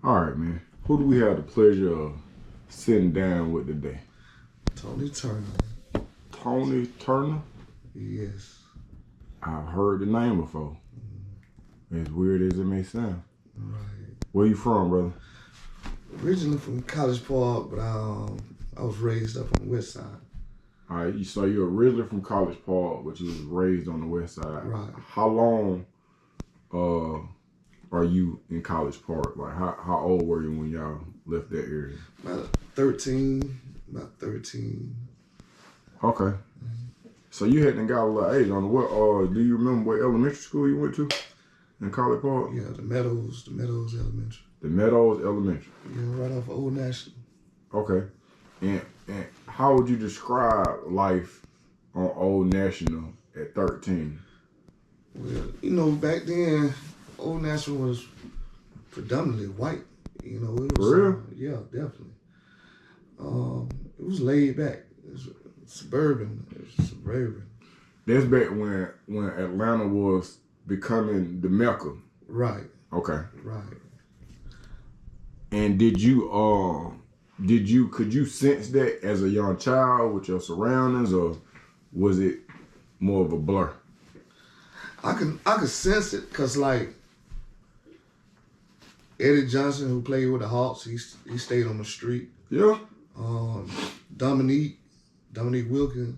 All right, man. Who do we have the pleasure of sitting down with today? Tony Turno. Tony Turno? Yes. I've heard the name before. As weird as it may sound. Right. Where you from, brother? Originally from College Park, but I was raised up on the west side. All right, so you're originally from College Park, but you was raised on the west side. Right. How long are you in College Park? Like, how old were you when y'all left that area? About 13. Okay. So you hadn't got a little age on it. What? Do you remember what elementary school you went to in College Park? Yeah, the Meadows Elementary. The Meadows Elementary. Yeah, right off of Old National. Okay. And how would you describe life on Old National at 13? Well, back then, Old National was predominantly white. It was, for real? Yeah, definitely. It was laid back. It was suburban. That's back when Atlanta was becoming the Mecca. Right. Okay. Right. And could you sense that as a young child with your surroundings, or was it more of a blur? I could sense it because, like, Eddie Johnson, who played with the Hawks, he stayed on the street. Yeah. Dominique Wilkins,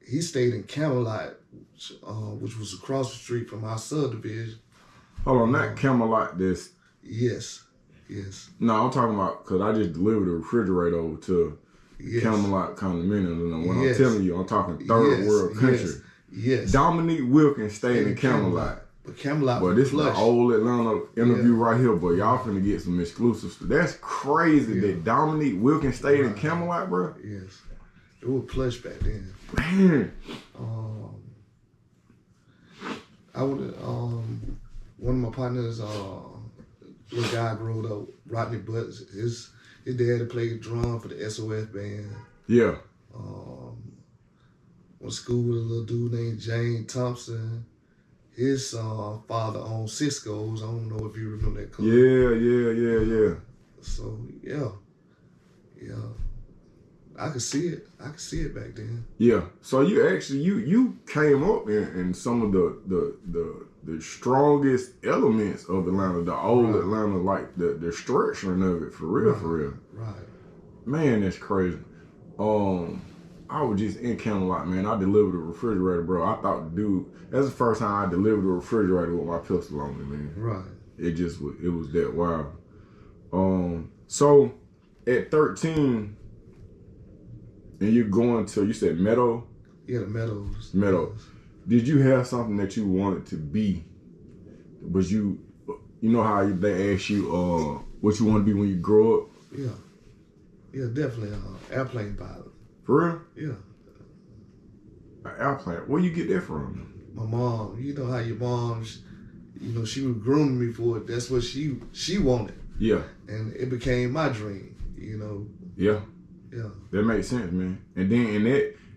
he stayed in Camelot, which was across the street from our subdivision. Hold on, not Camelot. This. Yes. No, I'm talking about, because I just delivered a refrigerator over to Camelot condominium, and when I'm telling you, I'm talking third world country. Yes. Dominique Wilkins stayed in Camelot. But Camelot. But this is the old Atlanta interview right here, but y'all finna get some exclusive stuff. That's crazy that Dominique Wilkins stayed in Camelot, bro. Yes. It was plush back then. Man. I would one of my partners, little guy growed up, Rodney Butts. His dad had played drum for the SOS band. Yeah. Went to school with a little dude named Jane Thompson. His father owned Cisco's. I don't know if you remember that club. Yeah. So yeah. I could see it back then. Yeah. So you actually you came up in some of the strongest elements of Atlanta, the old Atlanta, like the structuring of it, for real. Right. Man, that's crazy. I was just in Camelot, man. I delivered a refrigerator, bro. I thought that's the first time I delivered a refrigerator with my pistol on me, man. Right. It was that wild. So at 13, and you're going to, you said Meadow? Yeah, the Meadows. Meadows. Did you have something that you wanted to be? Was you know how they ask you what you want to be when you grow up? Yeah, definitely airplane pilot. For real? Yeah. An airplane. Where you get that from? My mom, you know how your mom, she was grooming me for it. That's what she wanted. Yeah. And it became my dream, Yeah. Yeah. That makes sense, man. And then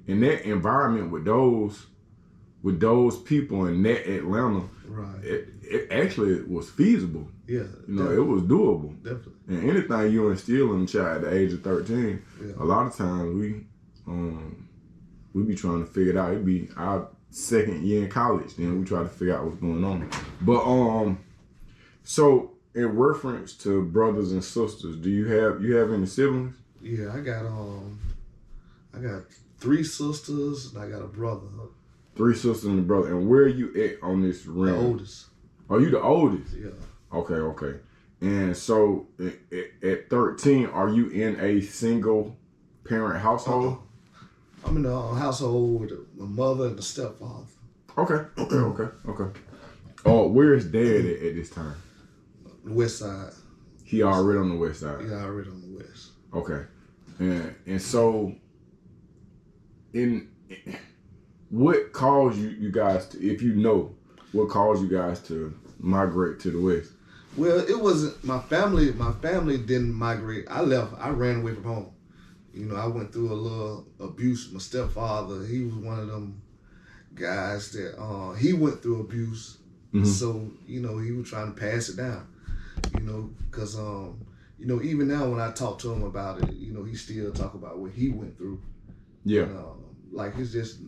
in that environment with those people in that Atlanta, right? It actually was feasible. Yeah. It was doable. Definitely. And anything you instill in a child at the age of 13, a lot of times we be trying to figure it out. It'd be our second year in college, then we try to figure out what's going on. But so in reference to brothers and sisters, do you have any siblings? Yeah, I got 3 sisters and I got a brother. 3 sisters and a brother. And where are you at on this realm? The oldest. Are you the oldest? Yeah. Okay. And so at 13, are you in a single parent household? I'm in a household with my mother and a stepfather. Okay. Oh, where's dad at this time? The west side. He already on the west side? Yeah, already on the west. Okay. And so what caused you guys to, if you know, what caused you guys to migrate to the west? Well, it wasn't my family. My family didn't migrate. I left. I ran away from home. I went through a little abuse. My stepfather, he was one of them guys that he went through abuse. Mm-hmm. So he was trying to pass it down. Because you know, even now when I talk to him about it, you know, he still talk about what he went through. Yeah. And, like it's just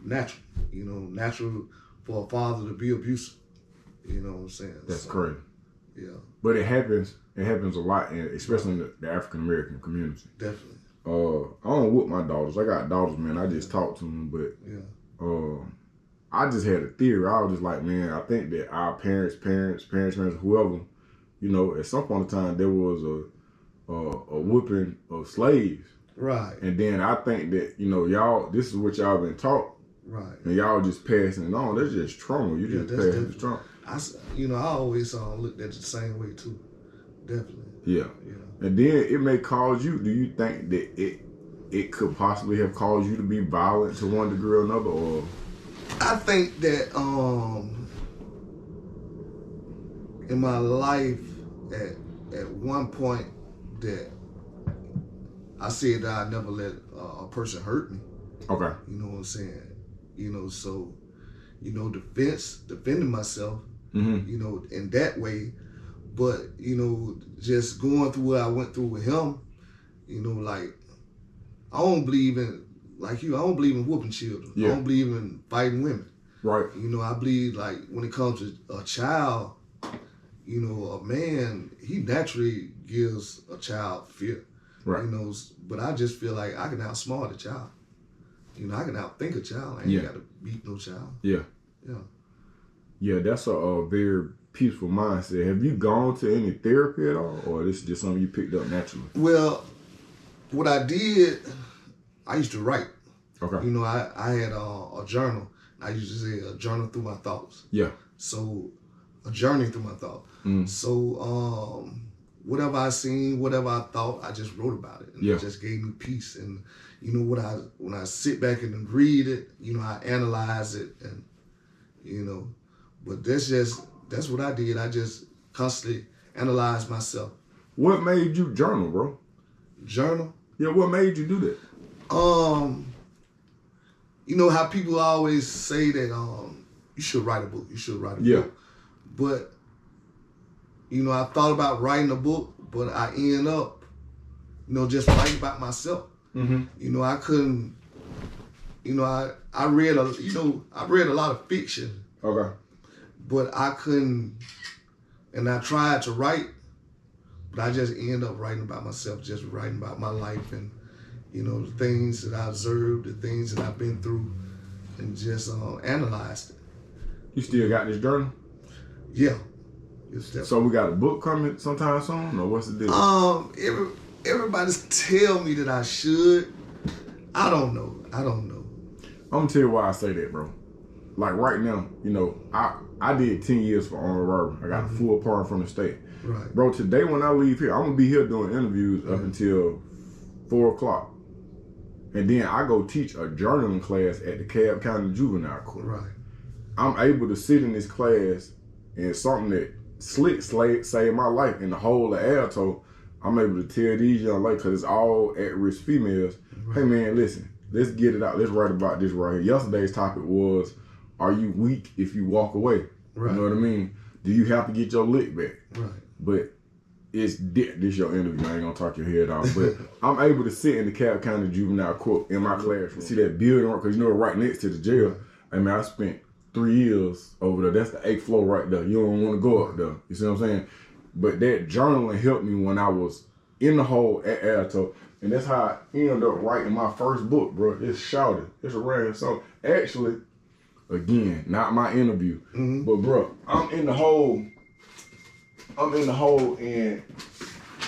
natural, you know, natural for a father to be abusive. You know what I'm saying? That's crazy. Yeah. But it happens. It happens a lot, especially in the African American community. Definitely. I don't whoop my daughters. I got daughters, man. I just talk to them, but I just had a theory. I was just like, man, I think that our parents, whoever, you know, at some point in time there was a whooping of slaves. Right. And then I think that, you know, y'all, this is what y'all been taught. Right. And y'all just passing it on. That's just trauma. You just passing the trauma. I always looked at it the same way too. Definitely. Yeah. And then it may cause you, do you think that it could possibly have caused you to be violent to one degree or another, or? I think that in my life at one point that I said that I never let a person hurt me. Okay. You know what I'm saying? You know, so, you know, defending myself, you know, in that way. But, you know, just going through what I went through with him, you know, like, I don't believe in, like you, I don't believe in whooping children. Yeah. I don't believe in fighting women. Right. You know, I believe, like, when it comes to a child, you know, a man, he naturally gives a child fear. Right. You know, but I just feel like I can outsmart a child. You know, I can outthink a child. I ain't got to beat no child. Yeah. Yeah. Yeah, that's a very peaceful mindset. Have you gone to any therapy at all, or this is just something you picked up naturally? Well, what I did, I used to write. Okay. You know, I had a journal. I used to say a journal through my thoughts. Yeah. So, a journey through my thoughts. So, whatever I seen, whatever I thought, I just wrote about it. And it just gave me peace. And, you know, when I sit back and read it, you know, I analyze it and, you know, but that's what I did. I just constantly analyzed myself. What made you journal, bro? Journal? Yeah, what made you do that? You know how people always say that you should write a book. You should write a book. But, you know, I thought about writing a book, but I end up, you know, just writing about myself. You know, I couldn't, you know, I read a lot of fiction. Okay. But I couldn't, and I tried to write, but I just ended up writing about myself, just writing about my life and, you know, the things that I observed, the things that I've been through, and just analyzed it. You still got this journal? Yeah. So we got a book coming sometime soon, or what's the deal? Everybody's tell me that I should. I don't know. I'm gonna tell you why I say that, bro. Like right now, you know, I did 10 years for armed robbery. I got a full pardon from the state. Right. Bro, today when I leave here, I'm gonna be here doing interviews up until 4 o'clock. And then I go teach a journaling class at the Cobb County Juvenile Court. Right. I'm able to sit in this class, and something that Slick saved my life in the whole of Alto, I'm able to tell these young ladies, because it's all at-risk females, hey man, listen, let's get it out. Let's write about this right here. Yesterday's topic was, are you weak if you walk away? Right. You know what I mean? Do you have to get your lick back? Right. But this your interview. I ain't gonna talk your head off. But I'm able to sit in the Cobb County Juvenile Court in my classroom. See that building, because you know, right next to the jail. Right. I mean, I spent 3 years over there. That's the 8th floor right there. You don't want to go up there. You see what I'm saying? But that journaling helped me when I was in the hole at Alto. And that's how I ended up writing my first book, bro. It's Shouted. It's a random song. Actually, again, not my interview. But bro, I'm in the hole and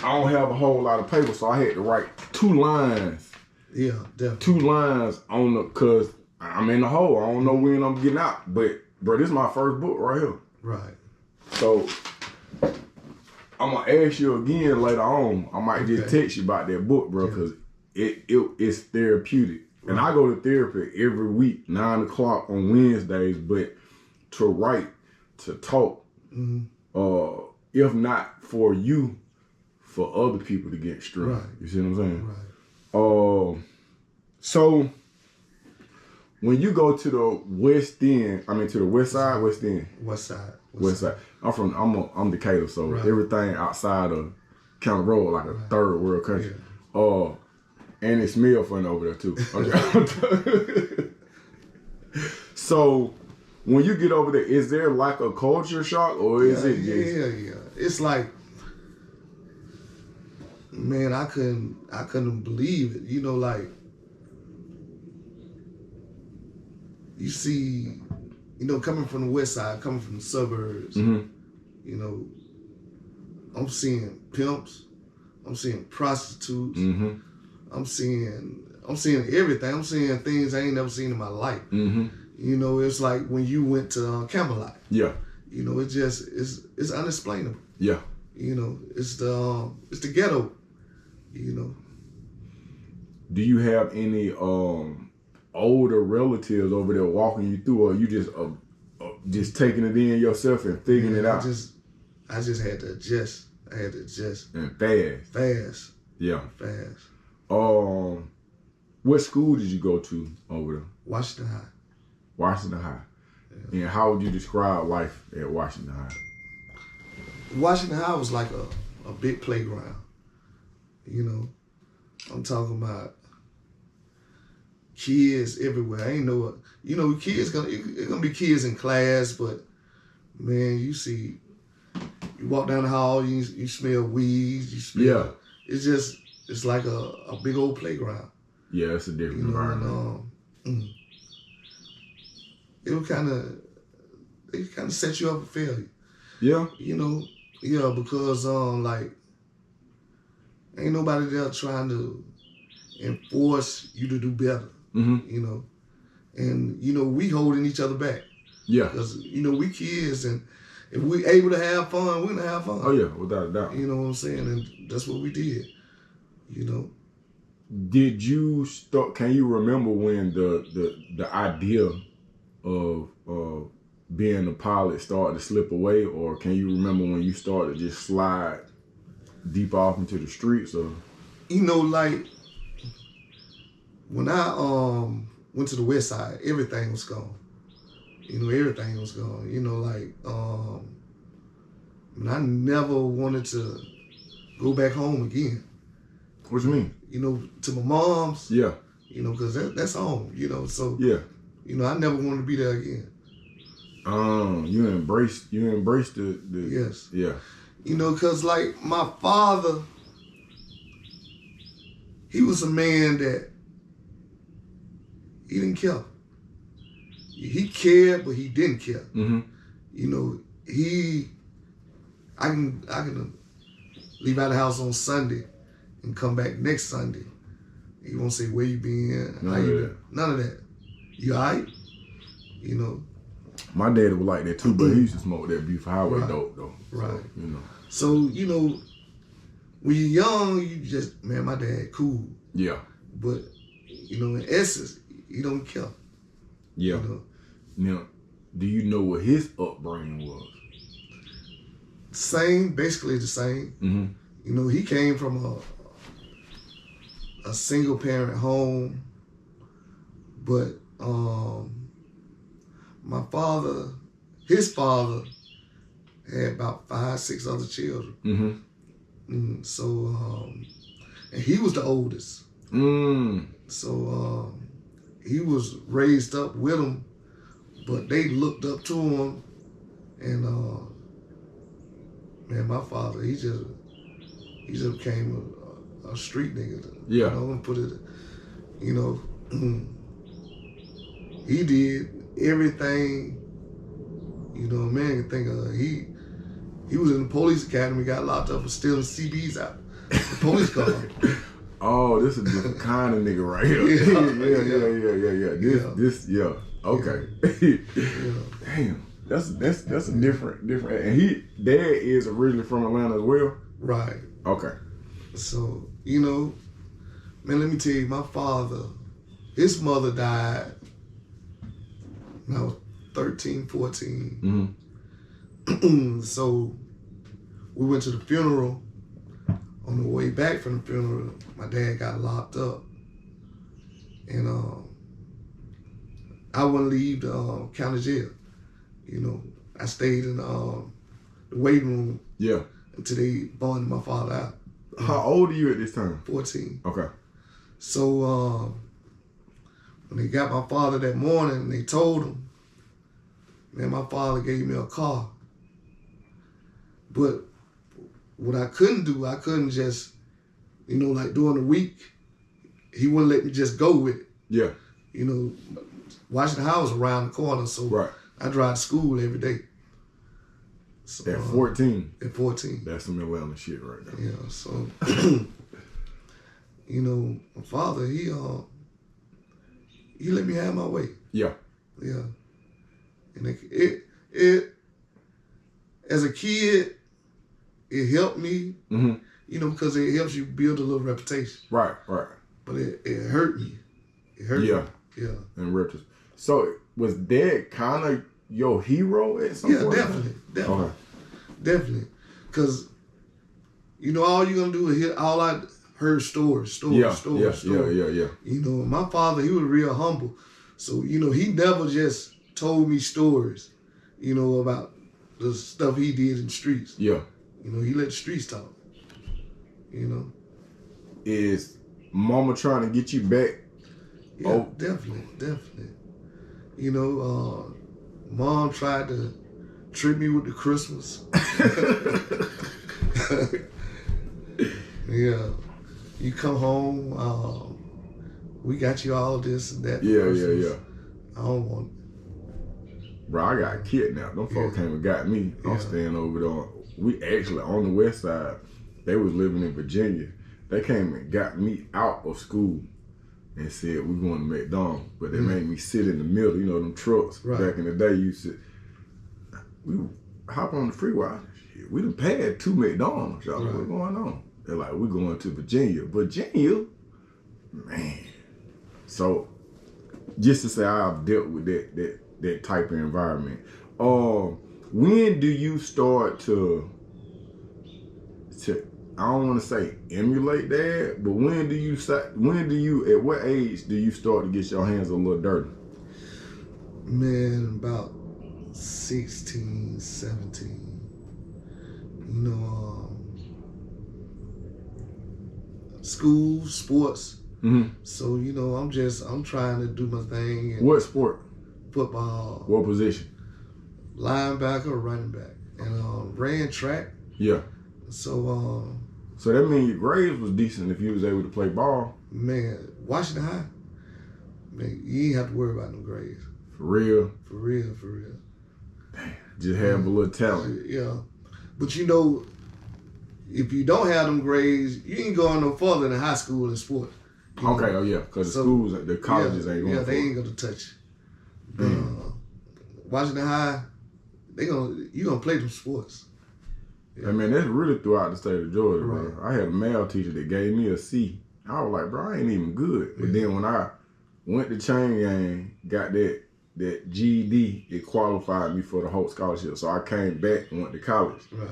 I don't have a whole lot of paper, so I had to write 2 lines. Yeah, definitely. 2 lines on cause I'm in the hole. I don't know when I'm getting out. But bro, this is my first book right here. Right. So I'm gonna ask you again later on. I might just text you about that book, bro, because it's therapeutic. Right. And I go to therapy every week, 9 o'clock on Wednesdays, but to write, to talk, if not for you, for other people to get strength. Right. You see what I'm saying? Right. So When you go to the West End, to the West Side, West End. West Side. West Side. I'm Decatur, so right. everything outside of County Road, like a third world country. Yeah. And it smells funny over there too. Okay. So, when you get over there, is there like a culture shock, or is it just... Yeah. It's like, man, I couldn't believe it. You know, like, you see, you know, coming from the West Side, coming from the suburbs, you know, I'm seeing pimps, I'm seeing prostitutes, I'm seeing everything. I'm seeing things I ain't never seen in my life. You know, it's like when you went to Camelot. Yeah. You know, it's unexplainable. Yeah. You know, it's the ghetto. You know. Do you have any older relatives over there walking you through, or you just taking it in yourself and figuring it out? I just had to adjust. I had to adjust. And fast. Fast. Yeah. Fast. What school did you go to over there? Washington High. Washington High. Yeah. And how would you describe life at Washington High? Washington High was like a big playground. You know, I'm talking about kids everywhere. I ain't know what, you know, kids it's gonna be kids in class, but man, you walk down the hall, you smell weeds, you smell, it's like a big old playground. Yeah, it's a different environment. And, it kind of set you up for failure. Yeah. You know, because like ain't nobody there trying to enforce you to do better. You know, and you know we holding each other back. Yeah. Because you know we kids, and if we able to have fun, we're gonna have fun. Oh yeah, without a doubt. You know what I'm saying, and that's what we did. You know. Did you start? Can you remember when the idea of being a pilot started to slip away, or can you remember when you started to just slide deep off into the streets? Or you know, like when I went to the West Side, everything was gone. You know, everything was gone. You know, like I never wanted to go back home again. What you mean? You know, to my mom's. Yeah. You know, because that's home. You know, so yeah. You know, I never wanted to be there again. You embraced the yes. Yeah. You know, because like my father, he was a man that he didn't care. He cared, but he didn't care. You know, I can leave out of the house on Sunday and come back next Sunday. He won't say where you been, how you been. None of that. You all right? You know. My daddy was like that too, but he used to smoke that Beef Highway dope though. Right. So, you know. So, you know, when you're young, you just, man, my dad cool. Yeah. But, you know, in essence, he don't care. Yeah. You know? Now, do you know what his upbringing was? Same, basically the same. You know, he came from a single parent home, but his father had about 5, 6 other children. So, and he was the oldest. So he was raised up with him, but they looked up to him, and man, my father, he just became a street nigga. Yeah. You know, and put it, you know, he did everything, you know, a man can think of. He was in the police academy, got locked up for stealing CBs out the police car. Oh, this is a different kind of nigga right here. Yeah. Okay. Damn. That's a different. And dad is originally from Atlanta as well? Right. Okay. So, you know, man, let me tell you, my father, his mother died when I was 13, 14. So we went to the funeral. On the way back from the funeral, my dad got locked up. And I wouldn't leave the county jail. You know, I stayed in the waiting room. Yeah. Until they bonded my father out. How old are you at this time? 14. Okay. So when they got my father that morning, they told him, man, my father gave me a car. But what I couldn't do, I couldn't just, you know, like during the week, he wouldn't let me just go with it. Yeah. You know, Washington High was around the corner, so right. I drive to school every day. So, at 14? At 14. That's some Atlanta shit right there. Yeah, so, you know, my father, he let me have my way. Yeah. Yeah. And it as a kid, it helped me, you know, because it helps you build a little reputation. Right. But it hurt me. It hurt me. Yeah. In retrospect. So was Dad kind of your hero at some point? Definitely. Okay. Definitely. Because, you know, all you're going to do is hear, all I heard stories. Yeah. You know, my father, he was real humble. So, you know, he never just told me stories, you know, about the stuff he did in the streets. Yeah. You know, he let the streets talk. You know. Is Mama trying to get you back? Yeah, definitely. You know, Mom tried to trick me with the Christmas. Yeah. You come home, we got you all this and that. Yeah. I don't want it. Bro, I got kidnapped. Them folks came and got me. I'm staying over there. We actually, on the west side, they was living in Virginia. They came and got me out of school and said, we're going to McDonald's. But they made me sit in the middle, you know, them trucks. Right. Back in the day, we hop on the freeway. Shit, we done passed 2 McDonald's, y'all. Right. What's going on? They're like, we're going to Virginia. Virginia? Man. So, just to say I've dealt with that type of environment. When do you start to I don't want to say emulate that, but at what age do you start to get your hands a little dirty? Man, about 16, 17. You know, school, sports. So, you know, I'm trying to do my thing. And what sport? Football. What position? Linebacker or running back. And ran track. Yeah. So that means your grades was decent if you was able to play ball. Man, Washington High, man, you ain't have to worry about no grades. For real? For real. Damn, just have a little talent. Yeah. But you know, if you don't have them grades, you ain't going no further than high school and sports. Okay, know? Oh yeah, because the colleges ain't going. Yeah, they ain't gonna touch you. Washington High, you gonna play them sports. Yeah. I mean, that's really throughout the state of Georgia, right. Bro. I had a math teacher that gave me a C. I was like, bro, I ain't even good. But then when I went to chain gang, got that GED, it qualified me for the Hope Scholarship. So I came back and went to college. Right.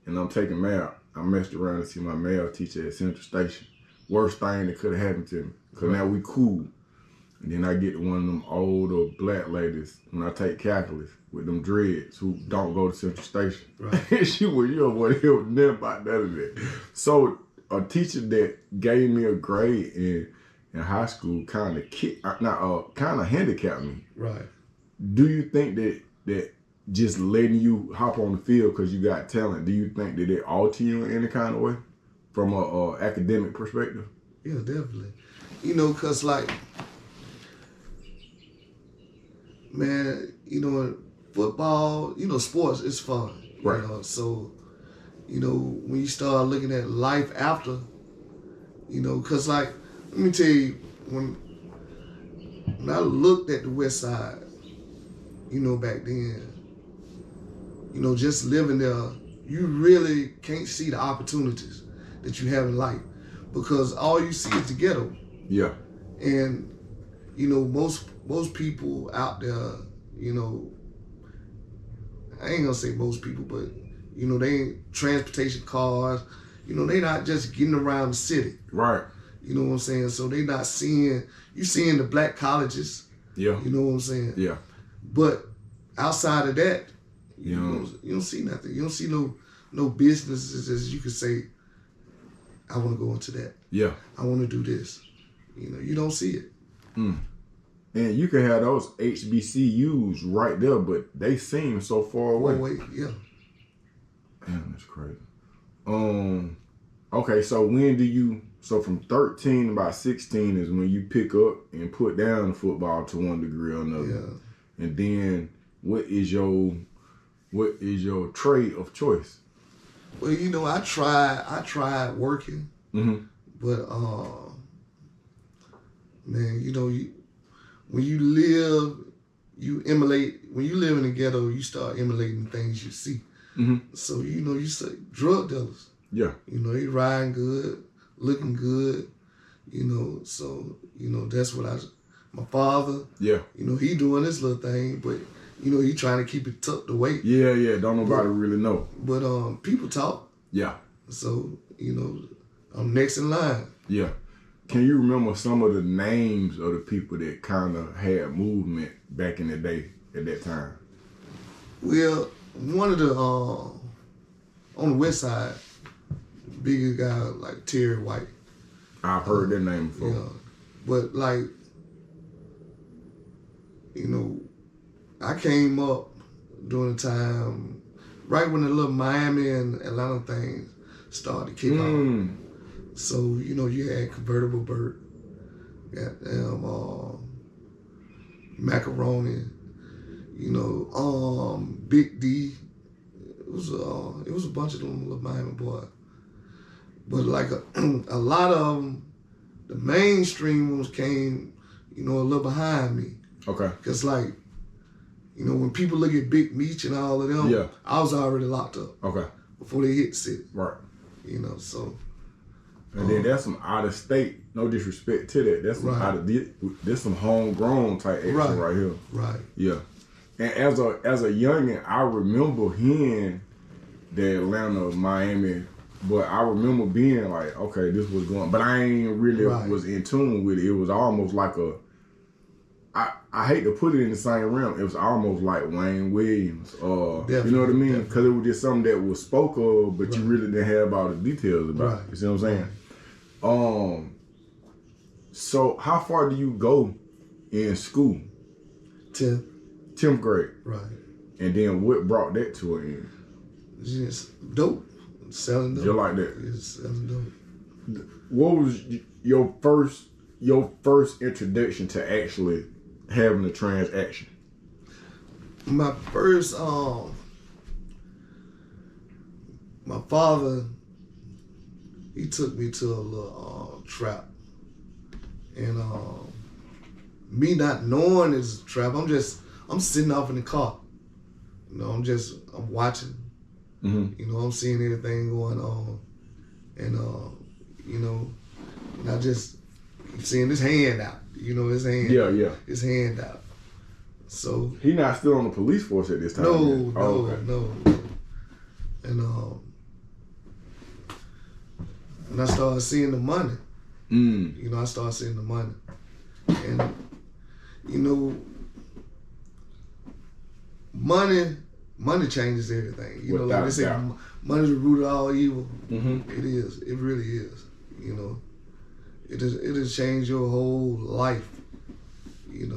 And I'm taking math. I messed around and see my math teacher at Central Station. Worst thing that could have happened to me. Because now we cool. And then I get to one of them older black ladies when I take calculus with them dreads who don't go to Central Station. Right. She was, you don't want to hear nothing about none of that. So a teacher that gave me a grade in high school kind of handicapped me. Right. Do you think that just letting you hop on the field because you got talent, do you think that it alter you in any kind of way from a academic perspective? Yeah, definitely. You know, because like, man, you know, football, you know, sports is fun. Right. You know, so, you know, when you start looking at life after, you know, because like, let me tell you, when I looked at the West Side, you know, back then, you know, just living there, you really can't see the opportunities that you have in life because all you see is the ghetto. Yeah. And, you know, most people out there, you know, I ain't gonna say most people, but, you know, they ain't transportation cars, you know, they not just getting around the city. Right. You know what I'm saying? So they not seeing, you seeing the black colleges. Yeah. You know what I'm saying? Yeah. But outside of that, you don't see nothing. You don't see no businesses as you could say, I want to go into that. Yeah. I want to do this. You don't see it. Mm. And you can have those HBCUs right there, but they seem so far away. Yeah. Damn, that's crazy. Okay, so from 13 to about 16 is when you pick up and put down football to one degree or another. Yeah. And then what is your trade of choice? Well, I tried working, but man, when you live in the ghetto, you start emulating things you see. So you say drug dealers. Yeah. They riding good, looking good. So that's what my father. Yeah. He doing this little thing, but he trying to keep it tucked away. Yeah. Don't nobody really know. But people talk. Yeah. So I'm next in line. Yeah. Can you remember some of the names of the people that kind of had movement back in the day at that time? Well, one of the on the west side, bigger guy like Terry White. I've heard that name before. Yeah, but like, I came up during the time right when the little Miami and Atlanta things started to kick off. So you had Convertible Burt, goddamn Macaroni, Big D. It was a bunch of them little Miami boys. But like a lot of them, the mainstream ones came, a little behind me. Okay. Cause like, when people look at Big Meech and all of them, I was already locked up. Okay. Before they hit the city. Right. So. And then that's some out of state. No disrespect to that. That's some that's some homegrown type action right here. Right. Yeah. And as a youngin', I remember hearing the Atlanta, Miami, but I remember being like, okay, this was going, but I ain't really was in tune with it. It was almost like I hate to put it in the same realm. It was almost like Wayne Williams, you know what I mean? Because it was just something that was spoke of, but you really didn't have all the details about it. You see what I'm saying? So how far do you go in school? 10th grade. Right. And then what brought that to an end? Just dope. Selling dope. Just like that. Just selling dope. What was your first introduction to actually having a transaction? My first, my father, he took me to a little trap. And me not knowing it's a trap, I'm sitting off in the car. I'm watching. Mm-hmm. I'm seeing everything going on. And, and I just seeing his hand out. His hand. Yeah. His hand out. So he not still on the police force at this time. No. And I started seeing the money. I started seeing the money. And, money changes everything. Like they say, money's the root of all evil. Mm-hmm. It is. It really is. It has changed your whole life. And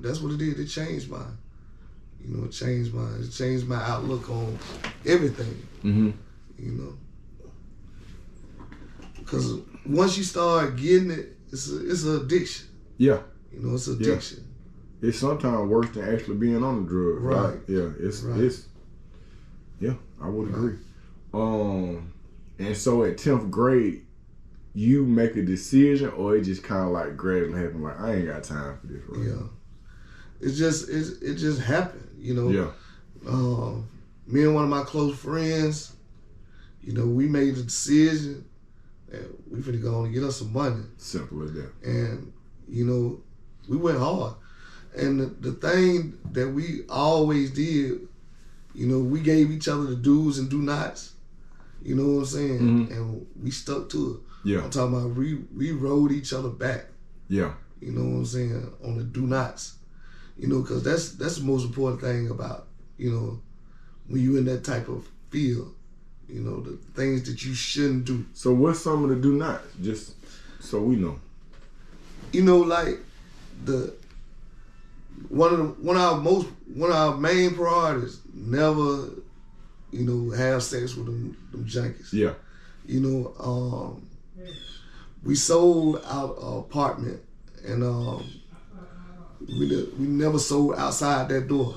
that's what it did. It changed mine. It changed mine. It changed my outlook on everything. Mm-hmm. Because once you start getting it, it's an addiction. Yeah. It's an addiction. Yeah. It's sometimes worse than actually being on the drug. Right. Yeah. It's yeah, I would agree. And so at 10th grade, you make a decision, or it just kind of like gradually happened, like, I ain't got time for this right now. It just happened, Yeah. Me and one of my close friends, we made a decision that we finna go on and get us some money. Simple as that. And, we went hard. And the thing that we always did, we gave each other the do's and do nots. You know what I'm saying? Mm-hmm. And we stuck to it. Yeah. I'm talking about we rode each other back. Yeah. You know what I'm saying? On the do nots. You know, because that's the most important thing about, you know, when you in that type of field. You know, the things that you shouldn't do. So what's some of the do nots? Just so we know. You know, like one of our main priorities, never, you know, have sex with them junkies. Yeah. You know, we sold out an apartment, and we never sold outside that door.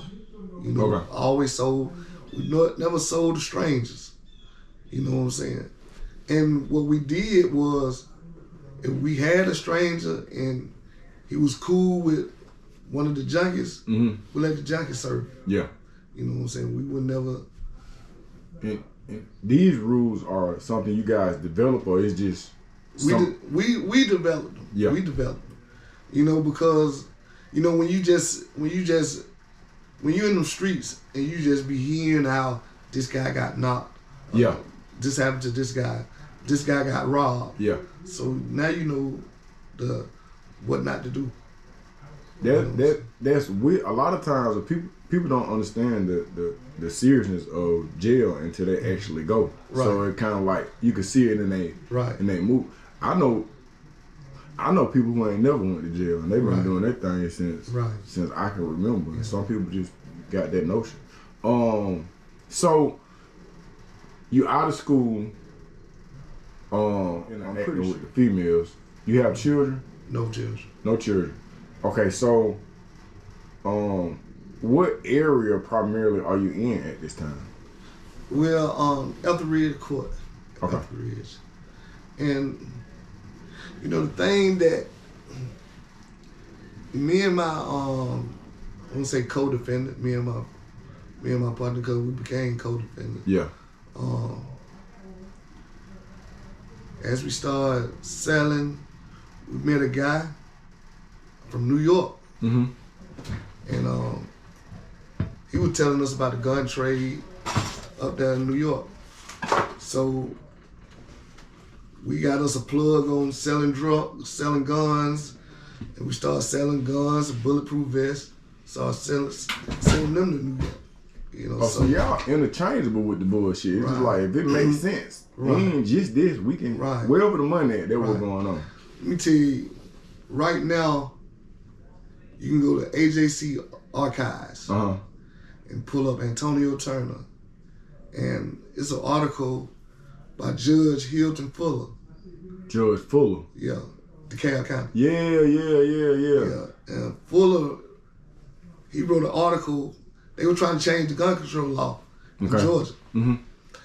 You know, okay. Always sold. We never sold to strangers. You know what I'm saying? And what we did was, if we had a stranger and he was cool with one of the junkies, we let the junkie serve. Yeah. You know what I'm saying? We would never. And these rules are something you guys develop, or it's just we developed them. Yeah. We developed them. You know, because you know when you're in the streets and you just be hearing how this guy got knocked. Yeah. This happened to this guy. This guy got robbed. Yeah. So now you know what not to do. That's weird. A lot of times people don't understand the seriousness of jail until they actually go. Right. So it kind of like you can see it in they move. I know people who ain't never went to jail, and they've been doing their thing since I can remember. And some people just got that notion. So you out of school. And I'm pretty sure with the females. You have children? No children. No children. Okay, so what area primarily are you in at this time? Well, Etheridge Court. Okay. Etheridge. And you know the thing that me and my I won't say co-defendant, me and my partner, because we became co-defendant. Yeah. As we started selling, we met a guy from New York. Mm-hmm. And he was telling us about the gun trade up there in New York. So we got us a plug on selling drugs, selling guns, and we started selling guns and bulletproof vests. Started selling them to New York. You know, so y'all interchangeable with the bullshit. It's just like, if it makes sense, ain't just this, we can, wherever the money at, that's what's going on. Let me tell you, right now, you can go to AJC Archives and pull up Antonio Turno. And it's an article by Judge Hilton Fuller. Judge Fuller? Yeah, DeKalb County. Yeah. And Fuller, he wrote an article. They were trying to change the gun control law in Georgia.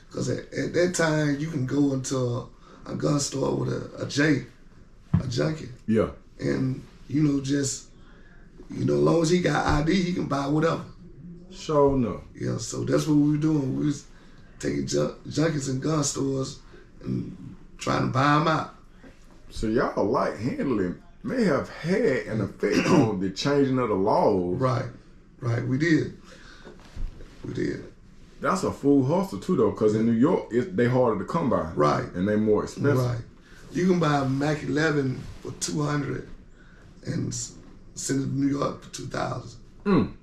Because at that time, you can go into a gun store with a junkie. Yeah. And, you know, just, you know, as long as he got ID, he can buy whatever. Sure enough. Yeah, so that's what we were doing. We was taking junkies in gun stores and trying to buy them out. So y'all light handling may have had an effect on the changing of the laws. Right, we did. That's a full hustle too, though, because in New York, they harder to come by. Right. And they more expensive. Right. You can buy a Mac 11 for $200 and send it to New York for $2,000.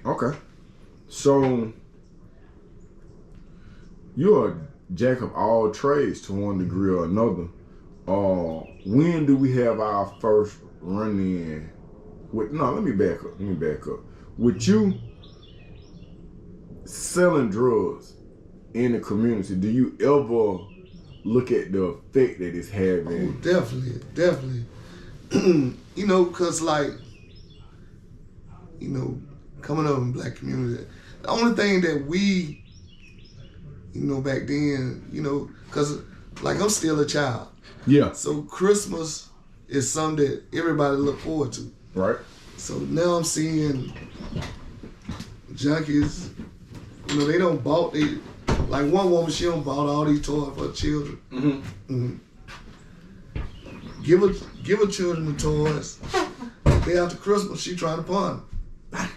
Okay. So, you're a jack of all trades to one degree or another. When do we have our first run-in with... No, let me back up. With you selling drugs in the community, do you ever look at the effect that it's having? Oh, definitely. You know, because like, you know, coming up in the black community, the only thing that we, you know, back then, you know, because like I'm still a child. Yeah. So Christmas is something that everybody look forward to. Right. So now I'm seeing junkies, you know, they don't bought, like one woman, she don't bought all these toys for her children. Give her children the toys. Day after Christmas, she trying to pawn them.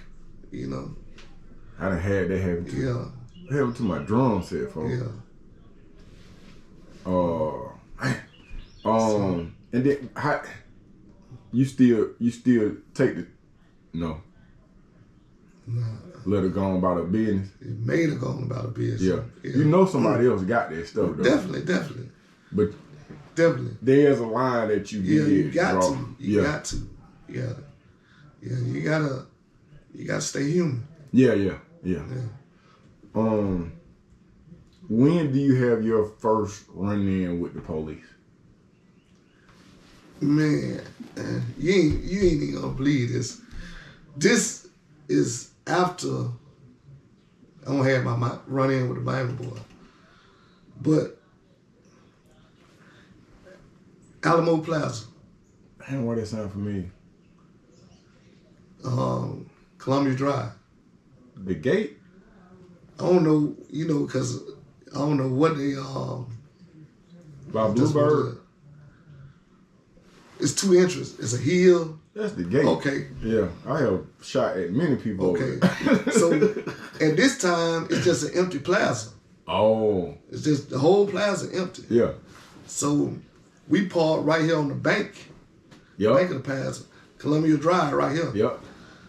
You know. I done had that happen to me. Yeah. Happened to my drum set, folks. Yeah. And then how you still take the no. Nah. Let her go on about her business. It made her go on about her business. Yeah. You know somebody else got that stuff though. Definitely. But definitely. There's a line that you you got draw. to. You got to. Yeah. Yeah, you gotta stay human. Yeah. When do you have your first run-in with the police? Man, you ain't even gonna believe this. This is after I don't have my run-in with the Miami boy. But Alamo Plaza. Man, why that sound familiar? Columbia Drive. The gate? I don't know, because I don't know what they by Bluebird? It's two entrances. It's a hill. That's the gate. Okay. Yeah, I have shot at many people. Okay. So at this time, it's just an empty plaza. Oh. It's just the whole plaza empty. Yeah. So we parked right here on the bank. Yep. Bank of the plaza. Columbia Drive right here. Yep.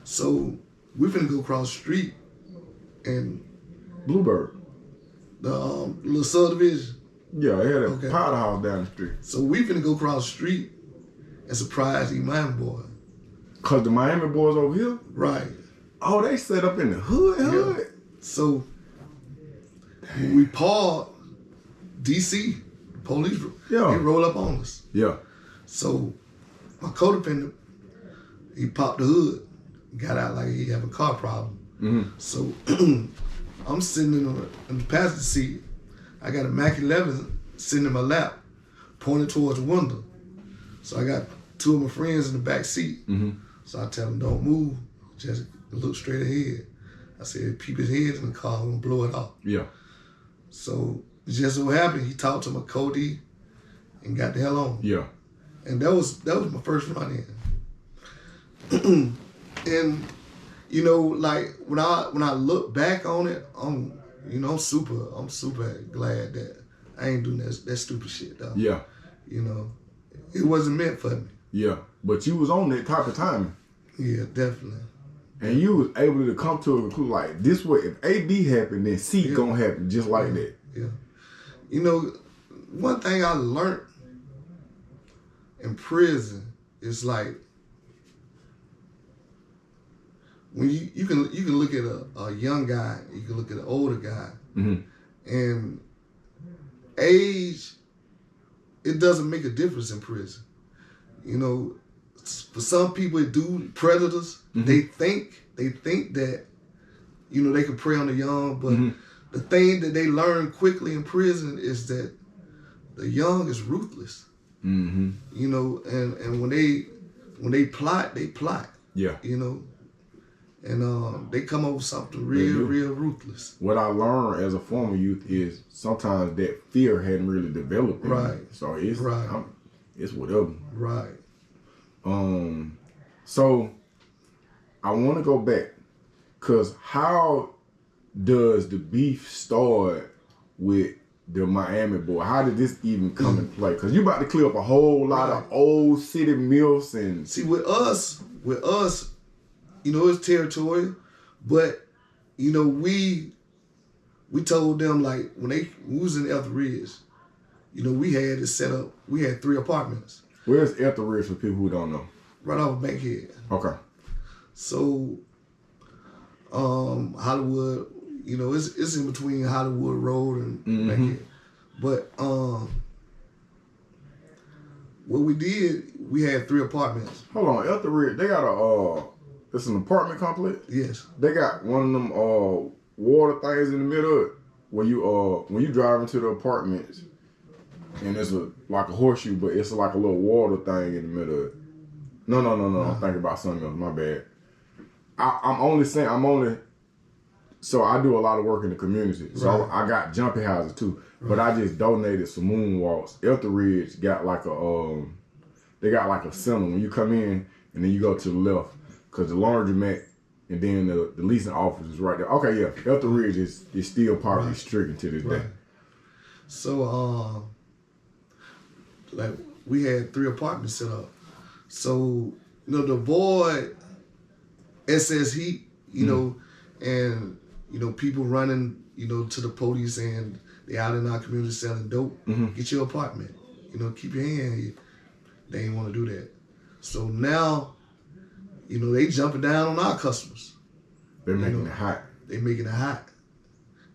So we finna go across the street and Bluebird. The little subdivision. Yeah, they had a powder house down the street. So we finna go across the street and surprise these Miami boys. Cause the Miami boys over here? Right. Oh, they set up in the hood. Yeah. So we parked, DC, police, they roll up on us. Yeah. So my codependent, he popped the hood, got out like he have a car problem. Mm-hmm. So I'm sitting in the passenger seat. I got a Mac 11 sitting in my lap, pointed towards the window. So I got two of my friends in the back seat. Mm-hmm. So I tell them, don't move, just look straight ahead. I said, peep his head in the car, I'm gonna blow it off. Yeah. So it just so happened, he talked to my Cody and got the hell on. Yeah. And that was my first run in. And like when I look back on it, I'm super glad that I ain't doing that stupid shit though. Yeah. It wasn't meant for me. Yeah. But you was on that type of timing. Yeah, definitely. And you was able to come to a conclusion like this way, if AB happened, then C gonna happen just like that. Yeah. One thing I learned in prison is like when you can look at a young guy, you can look at an older guy, and age, it doesn't make a difference in prison. For some people it do. Predators, they think that they can prey on the young, but the thing that they learn quickly in prison is that the young is ruthless. And when they plot, they plot. Yeah. And they come up with something real ruthless. What I learned as a former youth is sometimes that fear hadn't really developed. Right. So it's it's whatever. Right. So I want to go back, cause how does the beef start with the Miami boy? How did this even come in play? Cause you about to clear up a whole lot of old city myths and see with us, it's territorial, but we told them like when we was in Etheridge, we had it set up. We had 3 apartments. Where's Etheridge for people who don't know? Right off of Bankhead. Okay. So, Hollywood, it's in between Hollywood Road and Bankhead. But what we did, we had 3 apartments. Hold on, Etheridge, they got it's an apartment complex? Yes. They got one of them water things in the middle of it where you when you drive into the apartments and it's like a horseshoe, but it's like a little water thing in the middle of it. No. I'm thinking about something else. My bad. So I do a lot of work in the community. So I got jumpy houses too. But I just donated some moonwalks. Etheridge got like they got like a center when you come in and then you go to the left. Cause the laundromat and then the leasing office is right there. Okay, yeah. Etheridge is still poverty stricken to this day. So like we had 3 apartments set up. So, you know, to avoid excess heat, you know, and, you know, people running, you know, to the police and they out in our community selling dope, get your apartment. You know, keep your hand here. They ain't want to do that. So now, you know, they jumping down on our customers. They're making it hot. They making it hot.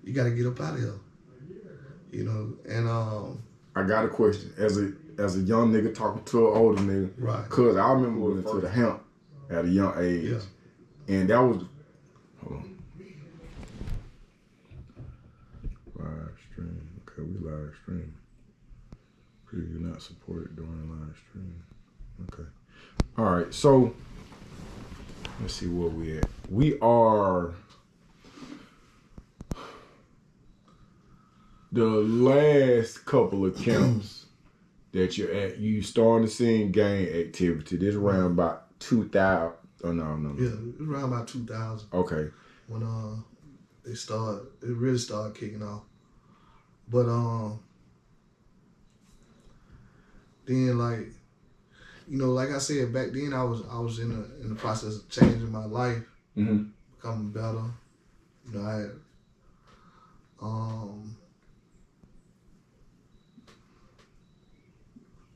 You got to get up out of here. You know, and I got a question. As a young nigga talking to an older nigga, right? Cause I remember going to the hemp at a young age, and that was hold on. Live stream. Okay, we live stream. Preview not supported during live stream. Okay. All right. So let's see where we at. We are. The last couple of camps that you're at, you starting to see gang activity. This around about 2000. Oh no. Yeah, it was around about 2000. Okay. When it really started kicking off. But then like, you know, like I said back then, I was in the process of changing my life, becoming better. You know, I had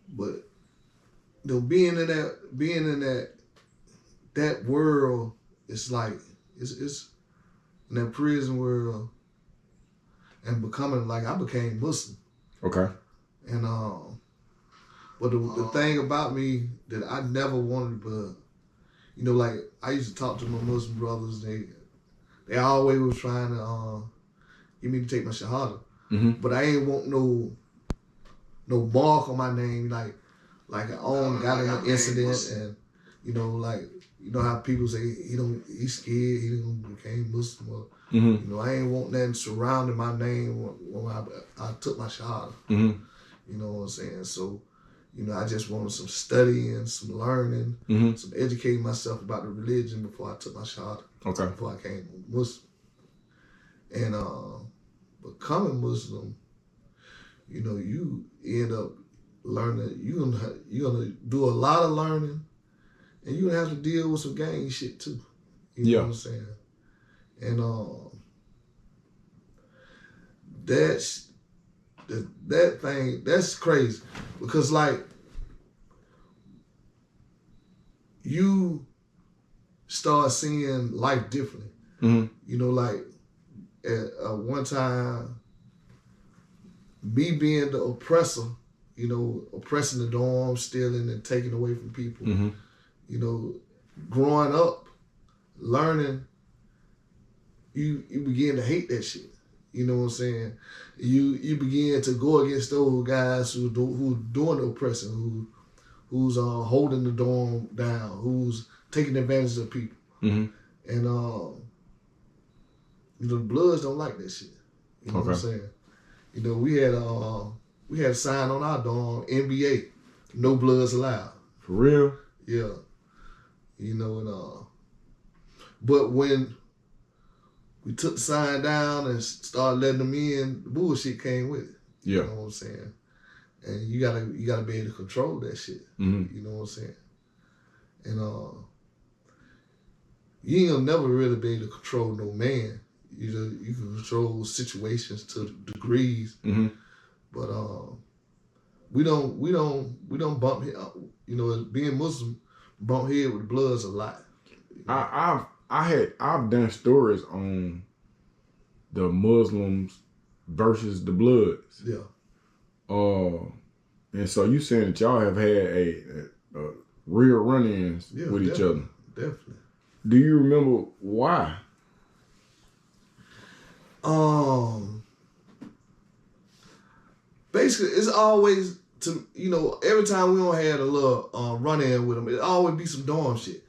but you know, being in that world, it's like it's in that prison world, and becoming like I became Muslim. Okay. And but the thing about me that I never wanted, but you know, like I used to talk to my Muslim brothers. They always was trying to get me to take my shahada, but I ain't want no mark on my name, like I got in an incident, and you know, like you know how people say he's scared, he became Muslim, or you know, I ain't want nothing surrounding my name when I took my shahada. You know what I'm saying? So, you know, I just wanted some studying, some learning, some educating myself about the religion before I took my shahada. Okay. Before I came Muslim, and becoming Muslim, you know, you end up learning. You're gonna do a lot of learning, and you're gonna have to deal with some gang shit too. You know what I'm saying? And that thing, that's crazy, because like you start seeing life differently. You know, like at one time, me being the oppressor, you know, oppressing the dorm, stealing and taking away from people, you know, growing up, learning, you begin to hate that shit. You know what I'm saying? You begin to go against those guys who doing the oppressing, who's holding the dorm down, who's taking advantage of people. And you know, the Bloods don't like that shit. You know what I'm saying? You know, we had a sign on our dorm, NBA, no Bloods allowed. For real? Yeah. You know, and but when we took the sign down and started letting them in, the bullshit came with it. Yeah. You know what I'm saying? And you gotta be able to control that shit. You know what I'm saying? And you ain't gonna never really be able to control no man. You can control situations to degrees, but we don't bump head. You know, being Muslim, bump head with the Bloods a lot. You know? I've done stories on the Muslims versus the Bloods. Yeah. And so you saying that y'all have had a real run-ins with each other? Definitely. Do you remember why? Basically, it's always every time we don't have a little run-in with them, it always be some dorm shit.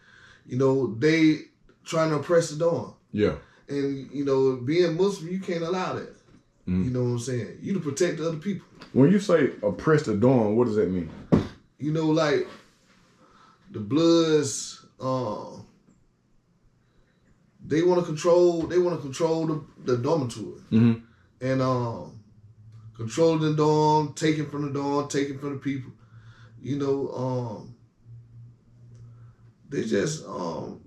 You know, they trying to oppress the dorm. Yeah. And, you know, being Muslim, you can't allow that. You know what I'm saying? You to protect the other people. When you say oppress the dorm, what does that mean? You know, like the Bloods, they want to control the dormitory. And control the dorm, taking from the dorm, taking from the people. you know, they just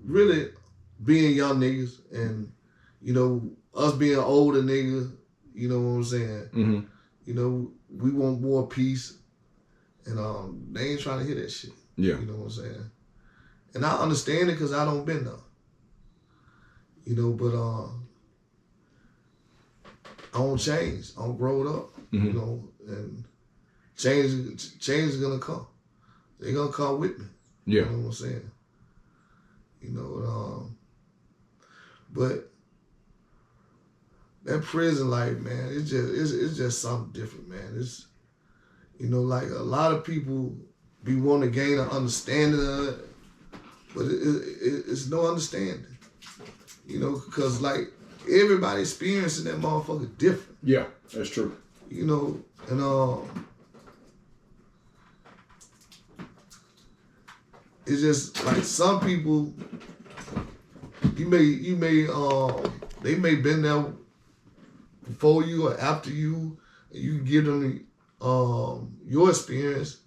really being young niggas and, you know, us being older niggas, you know what I'm saying? Mm-hmm. You know, we want more peace, and they ain't trying to hear that shit. Yeah. You know what I'm saying? And I understand it because I don't been there. You know, but I don't change. I don't grow up. Mm-hmm. You know, and change is gonna come. They're gonna come with me. Yeah. You know what I'm saying? You know, but that prison life, man, it's just something different, man. It's, you know, like a lot of people be wanting to gain an understanding of it, but it's no understanding. You know, because like everybody experiencing that motherfucker different. Yeah, that's true. You know, and it's just like some people, they may been there before you or after you, and you give them your experience,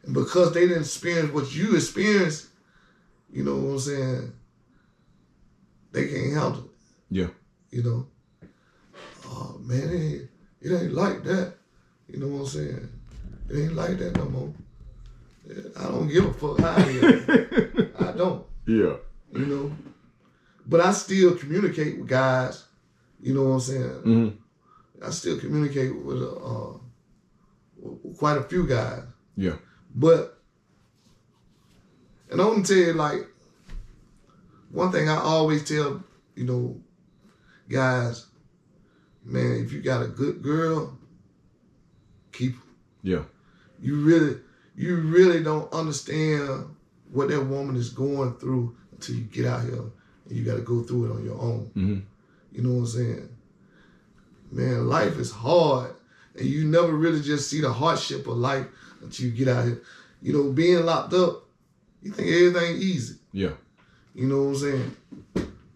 and because they didn't experience what you experienced, you know what I'm saying, they can't handle it. Yeah. You know, oh man, it ain't like that. You know what I'm saying? It ain't like that no more. I don't give a fuck how it is. I don't. Yeah. You know, but I still communicate with guys. You know what I'm saying? Mm-hmm. I still communicate with quite a few guys. Yeah. But, and I'm gonna tell you, like, one thing I always tell, you know, guys, man, if you got a good girl, keep her. Yeah. You really don't understand what that woman is going through until you get out here and you got to go through it on your own. Mm-hmm. You know what I'm saying? Man, life is hard, and you never really just see the hardship of life until you get out here. You know, being locked up, you think everything easy. Yeah. You know what I'm saying?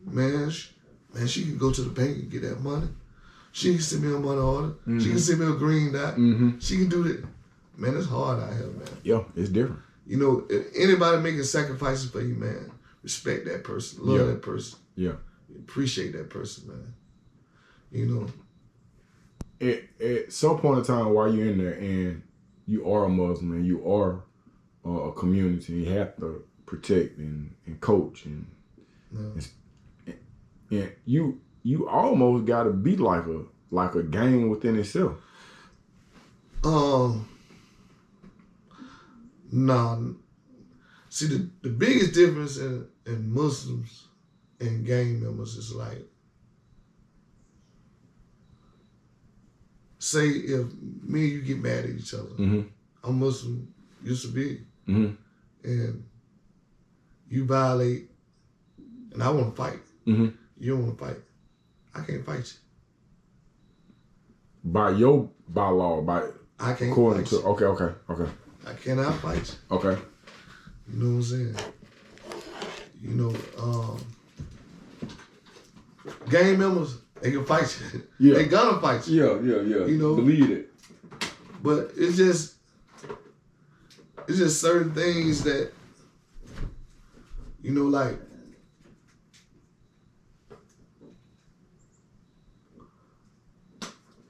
Man, she can go to the bank and get that money. She can send me a money order. Mm-hmm. She can send me a green dot. Mm-hmm. She can do that. Man, it's hard out here, man. Yeah, it's different. You know, if anybody making sacrifices for you, man, respect that person. Love that person. Yeah. Appreciate that person, man. You know. At some point in time while you're in there and you are a Muslim and you are a community, you have to protect and coach and you almost got to be like a gang within itself. Nah. See, the biggest difference in Muslims and gang members is like, say if me and you get mad at each other, mm-hmm. I'm Muslim, used to be, mm-hmm. and you violate, and I want to fight. Mm-hmm. You don't want to fight. I can't fight you. By law, I can't according fight to you. Okay. I cannot fight you. Okay. You know what I'm saying? You know, gang members, they can fight you. Yeah. They gonna fight you. Yeah. You know? Believe it. But it's just certain things that, you know, like,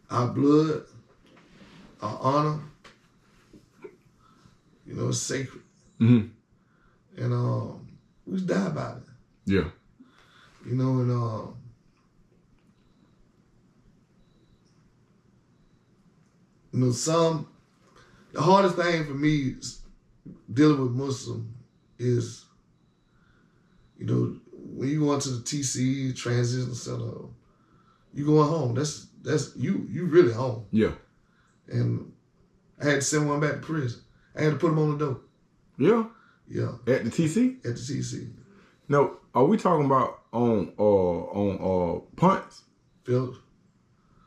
our blood, our honor, you know, it's sacred. Mm-hmm. And we just die about it. Yeah. You know, and you know, the hardest thing for me is dealing with Muslim is, you know, when you go into the TC, transition center, you going home. That's you really home. Yeah. And I had to send one back to prison. I had to put him on the dope. Yeah. Yeah. At the TC? At the TC. No, are we talking about on punts? Phillips.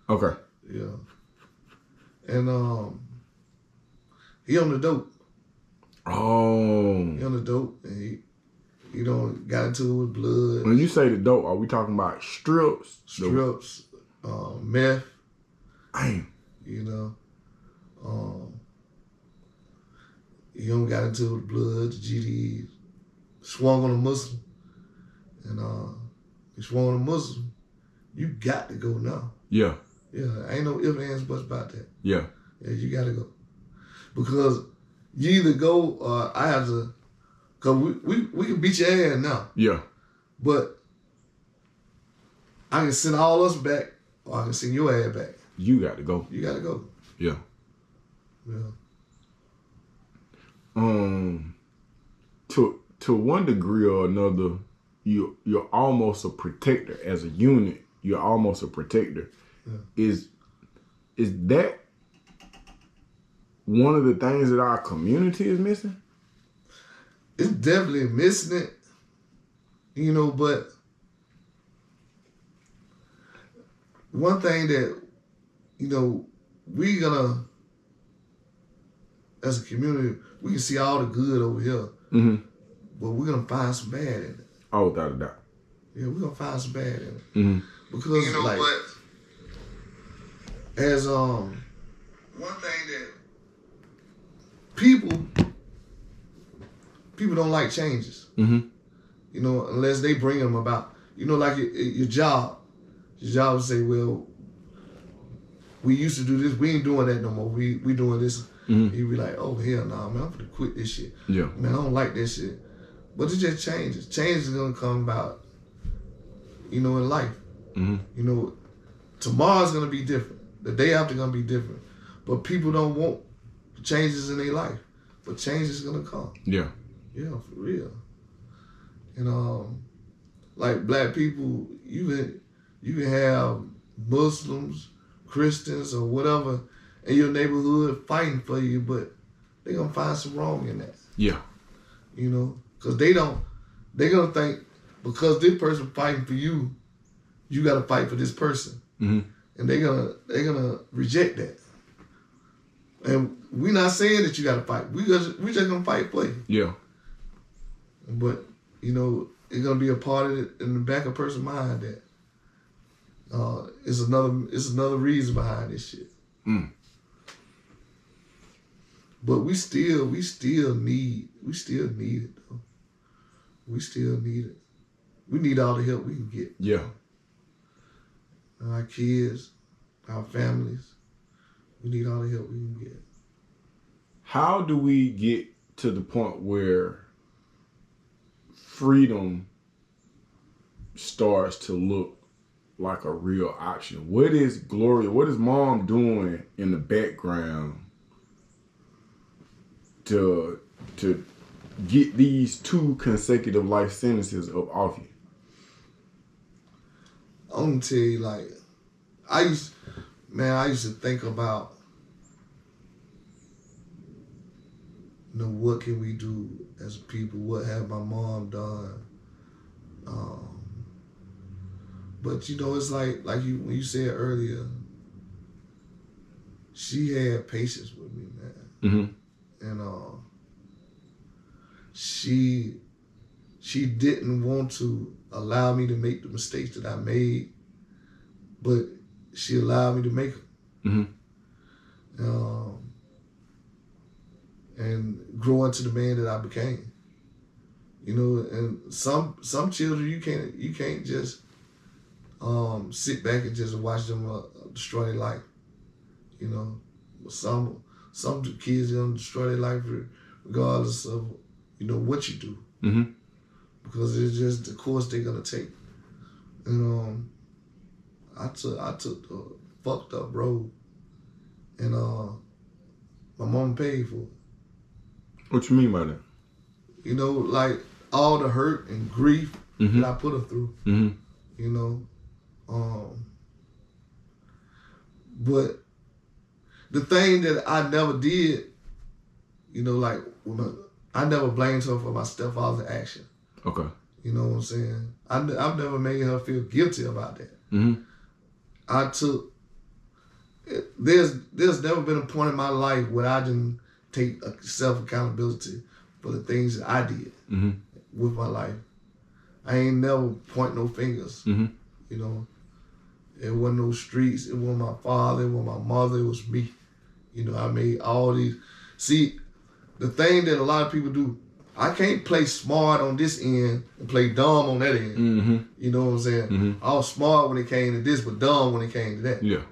Okay. Yeah. And he on the dope. Oh. He on the dope, and he don't got into it with blood. When you say the dope, are we talking about strips? Strips, meth. Damn. You know. young got into the blood, the GD, swung on a Muslim. And he swung on a Muslim. You got to go now. Yeah. Yeah, ain't no ifs, ands, buts about that. Yeah. Yeah, you got to go. Because you either go or I have to, because we can beat your ass now. Yeah. But I can send all us back or I can send your ass back. You got to go. You got to go. Yeah. Yeah. To one degree or another, you're almost a protector as a unit. You're almost a protector. Yeah. Is that one of the things that our community is missing? It's definitely missing it, you know. But one thing that we gonna, as a community, we can see all the good over here, but we're gonna find some bad in it. Oh, without a doubt. Yeah, we're gonna find some bad in it. Because as one thing that people don't like changes. Unless they bring them about. Like your job. Your job will say, well, we used to do this. We ain't doing that no more. We doing this. You be like, oh, hell no, man, I'm gonna quit this shit. Yeah. Man, I don't like this shit. But it just changes. Change is gonna come about, in life. Tomorrow's gonna be different. The day after gonna be different. But people don't want changes in their life. But change is gonna come. Yeah. Yeah, for real. And like black people, you can have Muslims, Christians, or whatever in your neighborhood fighting for you, but they gonna find some wrong in that. Yeah. Because they're gonna think because this person fighting for you, you gotta fight for this person. And they're gonna reject that. And we're not saying that you gotta fight. We just gonna fight for you. Yeah. But it's gonna be a part of it in the back of a person's mind that it's another reason behind this shit. But we still need it though. We still need it. We need all the help we can get. Yeah. Our kids, our families, we need all the help we can get. How do we get to the point where freedom starts to look like a real option? What is mom doing in the background to get these 2 consecutive life sentences up off you? I'm gonna tell you, like, I used to think about, what can we do as people? What have my mom done? But it's like when you said earlier, she had patience with me, man. And she didn't want to allow me to make the mistakes that I made, but she allowed me to make them. And grow into the man that I became. And some children you can't just sit back and just watch them destroy their life. Some kids gonna destroy their life regardless of what you do. Because it's just the course they're gonna take. And I took the fucked up road, and my mom paid for it. What you mean by that? Like all the hurt and grief that I put her through. But the thing that I never did, like I never blamed her for my stepfather's action. Okay. You know what I'm saying? I've never made her feel guilty about that. There's never been a point in my life where I didn't take self-accountability for the things that I did with my life. I ain't never point no fingers. It wasn't no streets. It wasn't my father. It wasn't my mother. It was me. I made all these. See, the thing that a lot of people do, I can't play smart on this end and play dumb on that end. Mm-hmm. You know what I'm saying? Mm-hmm. I was smart when it came to this, but dumb when it came to that. Yeah.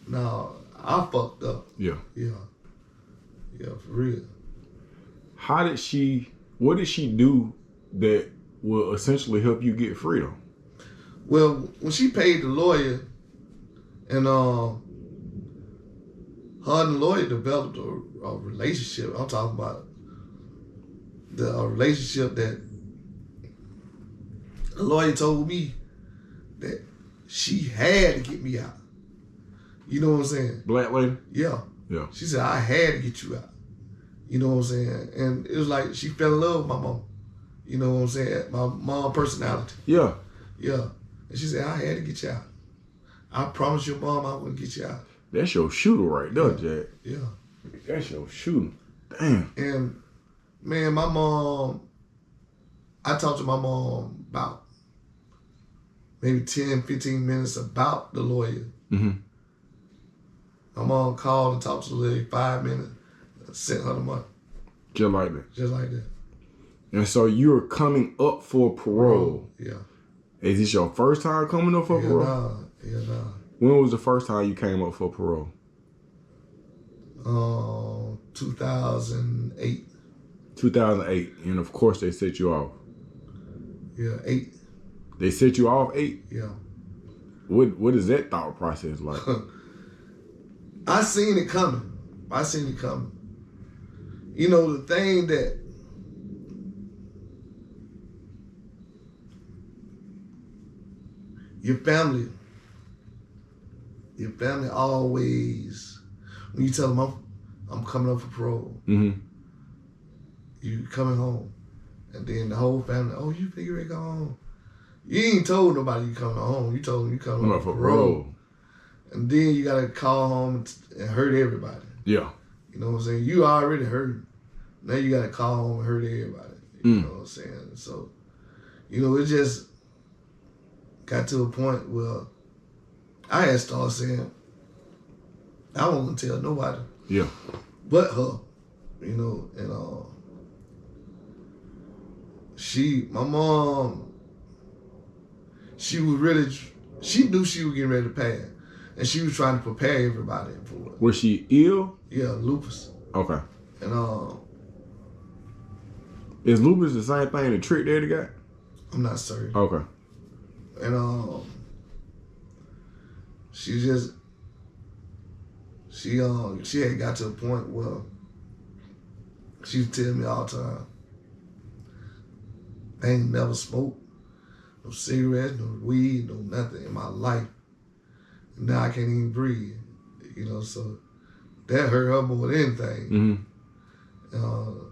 No, I fucked up. Yeah. Yeah. Yeah, for real. What did she do that will essentially help you get freedom? Well, when she paid the lawyer, and her and the lawyer developed a relationship. I'm talking about a relationship that the lawyer told me that she had to get me out. You know what I'm saying? Black lady? Yeah. Yeah. She said, I had to get you out. You know what I'm saying? And it was like she fell in love with my mom. You know what I'm saying? My mom personality. Yeah. Yeah. And she said, I had to get you out. I promised your mom I would get you out. That's your shooter right there, Jack. Yeah. That's your shooter. Damn. And, man, my mom, I talked to my mom about maybe 10, 15 minutes about the lawyer. Mm-hmm. My mom called and talked to the lady 5 minutes, sent her the money. Just like that. Just like that. And so you're coming up for parole. Yeah. Is this your first time coming up for parole? Nah. When was the first time you came up for parole? 2008. 2008. And of course they set you off. Yeah, 8. They set you off 8? Yeah. What is that thought process like? I seen it coming. You know, the thing that your family always, when you tell them I'm coming up for parole, Mm-hmm. you coming home, and then the whole family, oh, you figure it go home. You ain't told nobody you coming home. You told them you coming up for parole. And then you gotta call home and hurt everybody. Yeah. You know what I'm saying? You already hurt. Now you gotta call home and hurt everybody. You know what I'm saying? So, you know, it just got to a point where I had started saying, I won't gonna tell nobody. Yeah. But her. You know, and my mom, she knew she was getting ready to pass. And she was trying to prepare everybody for it. Was she ill? Yeah, lupus. Okay. And is lupus the same thing the Trick Daddy got? I'm not certain. Okay. And she had got to a point where she was telling me all the time, I ain't never smoked no cigarettes, no weed, no nothing in my life. And now I can't even breathe. You know, so that hurt her more than anything. Mm-hmm.